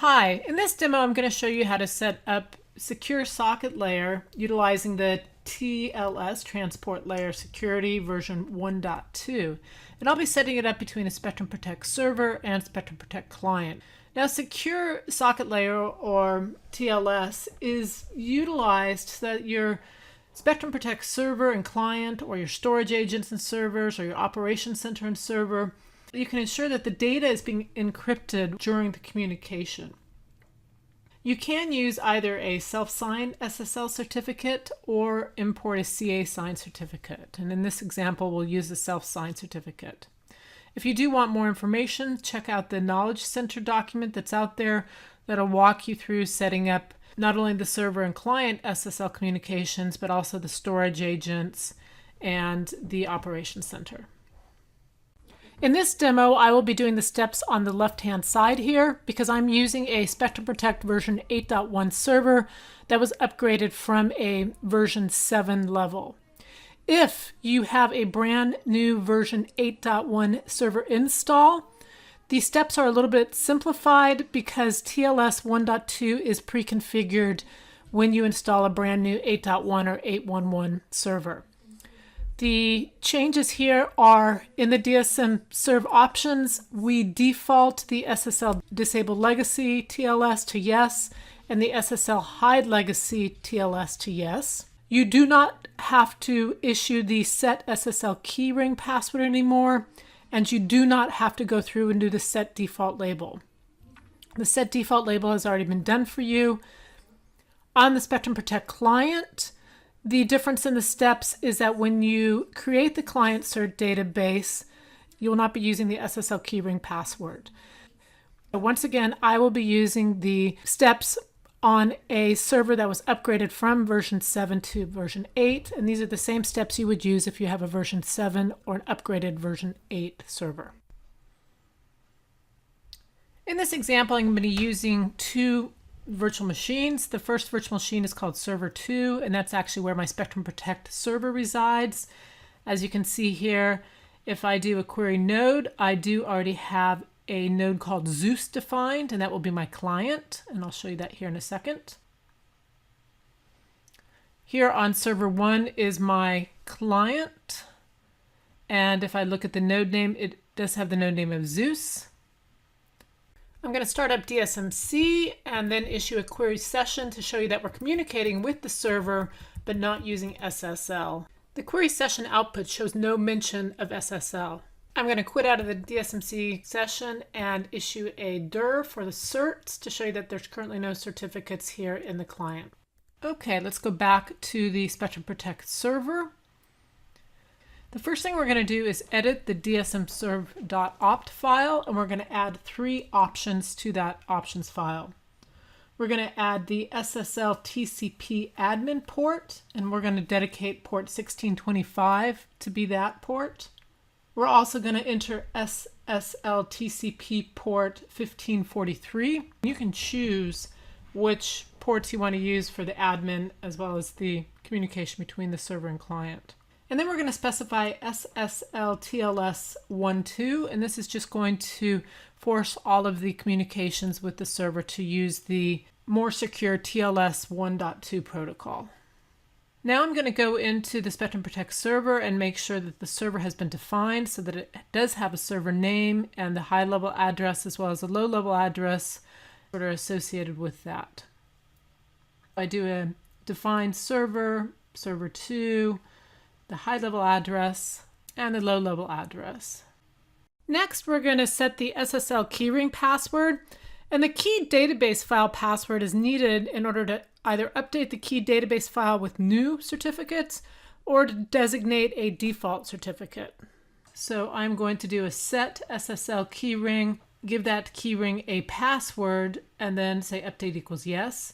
Hi, in this demo I'm going to show you how to set up secure socket layer utilizing the TLS transport layer security version 1.2, and I'll be setting it up between a Spectrum Protect server and Spectrum Protect client. Now, secure socket layer, or TLS, is utilized so that your Spectrum Protect server and client, or your storage agents and servers, or your operations center and server, you can ensure that the data is being encrypted during the communication. You can use either a self-signed SSL certificate or import a CA signed certificate. And in this example, we'll use the self-signed certificate. If you do want more information, check out the Knowledge Center document that's out there that'll walk you through setting up not only the server and client SSL communications, but also the storage agents and the operations center. In this demo, I will be doing the steps on the left-hand side here because I'm using a Spectrum Protect version 8.1 server that was upgraded from a version 7 level. If you have a brand new version 8.1 server install, these steps are a little bit simplified because TLS 1.2 is pre-configured when you install a brand new 8.1 or 8.1.1 server. The changes here are in the DSM serve options. We default the SSL disable legacy TLS to yes and the SSL hide legacy TLS to yes. You do not have to issue the set SSL keyring password anymore, and you do not have to go through and do the set default label. The set default label has already been done for you. On the Spectrum Protect client, the difference in the steps is that when you create the client cert database, you will not be using the SSL keyring password. Once again, I will be using the steps on a server that was upgraded from version 7 to version 8, and these are the same steps you would use if you have a version 7 or an upgraded version 8 server. In this example, I'm going to be using two virtual machines. The first virtual machine is called server 2, and that's actually where my Spectrum Protect server resides. As you can see here, if I do a query node, I do already have a node called Zeus defined, and that will be my client, and I'll show you that here in a second. Here on server 1 is my client, and if I look at the node name, it does have the node name of Zeus. I'm going to start up DSMC and then issue a query session to show you that we're communicating with the server but not using SSL. The query session output shows no mention of SSL. I'm going to quit out of the DSMC session and issue a dir for the certs to show you that there's currently no certificates here in the client. Okay, let's go back to the Spectrum Protect server. The first thing we're going to do is edit the dsmserv.opt file, and we're going to add 3 options to that options file. We're going to add the SSL TCP admin port, and we're going to dedicate port 1625 to be that port. We're also going to enter SSL TCP port 1543. You can choose which ports you want to use for the admin as well as the communication between the server and client. And then we're going to specify SSL TLS 1.2, and this is just going to force all of the communications with the server to use the more secure TLS 1.2 protocol. Now I'm going to go into the Spectrum Protect server and make sure that the server has been defined so that it does have a server name and the high-level address as well as a low-level address that are associated with that. I do a define server, server 2, the high-level address, and the low-level address. Next, we're going to set the SSL keyring password, and the key database file password is needed in order to either update the key database file with new certificates or to designate a default certificate. So I'm going to do a set SSL keyring, give that keyring a password, and then say update equals yes.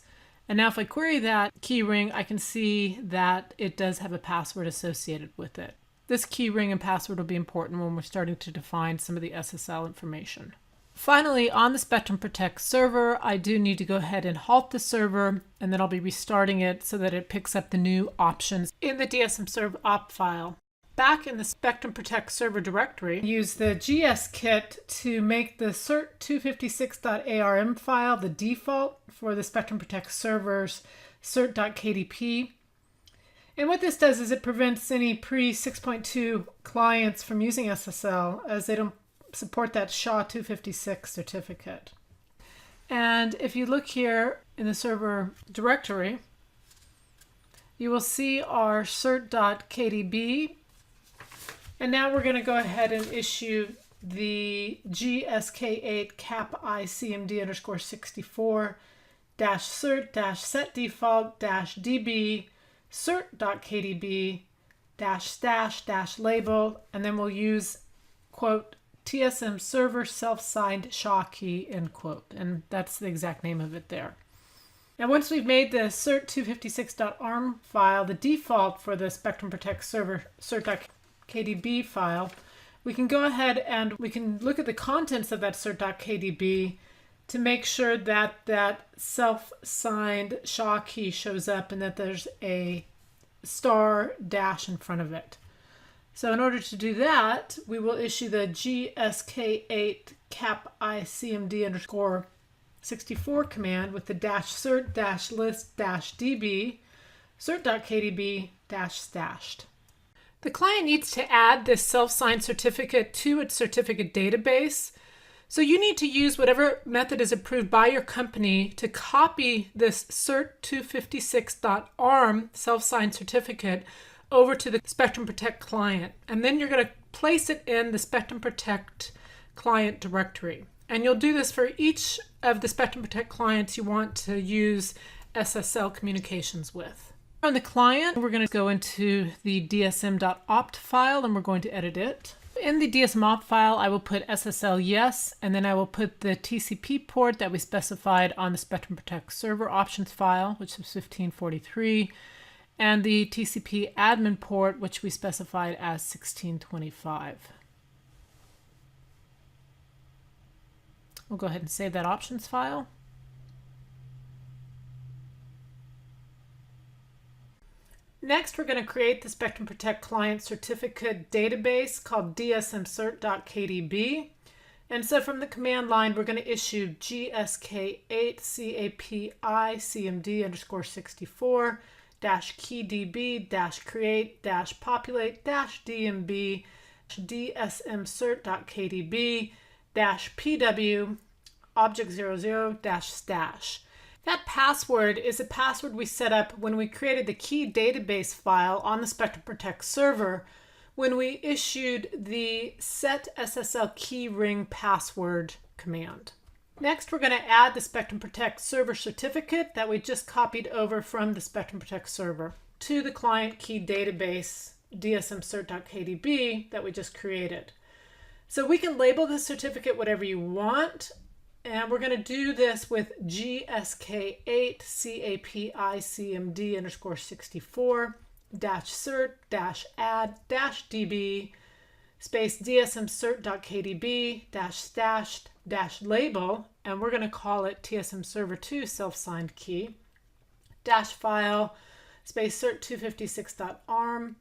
And now if I query that keyring, I can see that it does have a password associated with it. This keyring and password will be important when we're starting to define some of the SSL information. Finally, on the Spectrum Protect server, I do need to go ahead and halt the server, and then I'll be restarting it so that it picks up the new options in the dsmserv.opt file. back in the Spectrum Protect server directory, use the gskit to make the cert256.arm file the default for the Spectrum Protect server's cert.kdp. And what this does is it prevents any pre-6.2 clients from using SSL, as they don't support that SHA-256 certificate. And if you look here in the server directory, you will see our cert.kdb. And now we're going to go ahead and issue the GSK8 cap ICMD underscore 64 cert set default db cert.kdb stash label, and then we'll use quote TSM server self-signed SHA key end quote, and that's the exact name of it there. Now once we've made the cert256.arm file the default for the Spectrum Protect server cert.kdb file, we can go ahead and we can look at the contents of that cert.kdb to make sure that that self-signed SHA key shows up and that there's a star dash in front of it. So in order to do that, we will issue the GSK8 cap ICMD underscore 64 command with the -cert -list -db cert.kdb stashed. The client needs to add this self-signed certificate to its certificate database. So you need to use whatever method is approved by your company to copy this cert256.arm self-signed certificate over to the Spectrum Protect client. And then you're going to place it in the Spectrum Protect client directory. And you'll do this for each of the Spectrum Protect clients you want to use SSL communications with. On the client, we're going to go into the dsm.opt file and we're going to edit it. In the dsm.opt file, I will put SSL yes, and then I will put the TCP port that we specified on the Spectrum Protect server options file, which is 1543, and the TCP admin port, which we specified as 1625. We'll go ahead and save that options file. Next, we're going to create the Spectrum Protect client certificate database called dsmcert.kdb. And so from the command line, we're going to issue gsk8 capi cmd underscore 64 -keydb -create -populate -dmb dsmcert.kdb -pw object 00 -stash. That password is a password we set up when we created the key database file on the Spectrum Protect server when we issued the set SSL keyring password command. Next, we're going to add the Spectrum Protect server certificate that we just copied over from the Spectrum Protect server to the client key database dsmcert.kdb that we just created. So we can label this certificate whatever you want. And we're going to do this with gsk8 capi cmd underscore 64 -cert -add -db space dsmcert.kdb -stashed -label, and we're going to call it tsm server 2 self-signed key -file space cert256.arm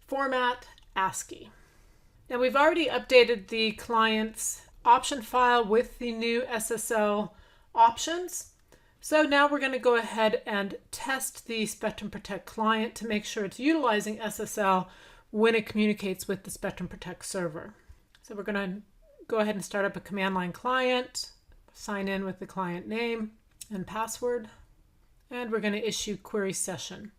-format ASCII. Now we've already updated the client's option file with the new SSL options. So now we're going to go ahead and test the Spectrum Protect client to make sure it's utilizing SSL when it communicates with the Spectrum Protect server. So we're going to go ahead and start up a command line client, sign in with the client name and password, and we're going to issue query session.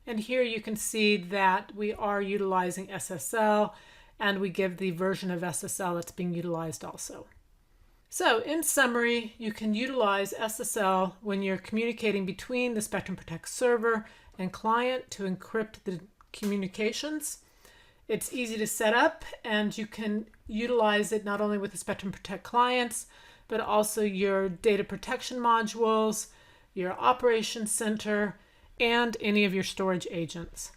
And here you can see that we are utilizing SSL, and we give the version of SSL that's being utilized also. So in summary, you can utilize SSL when you're communicating between the Spectrum Protect server and client to encrypt the communications. It's easy to set up, and you can utilize it not only with the Spectrum Protect clients, but also your data protection modules, your operations center, and any of your storage agents.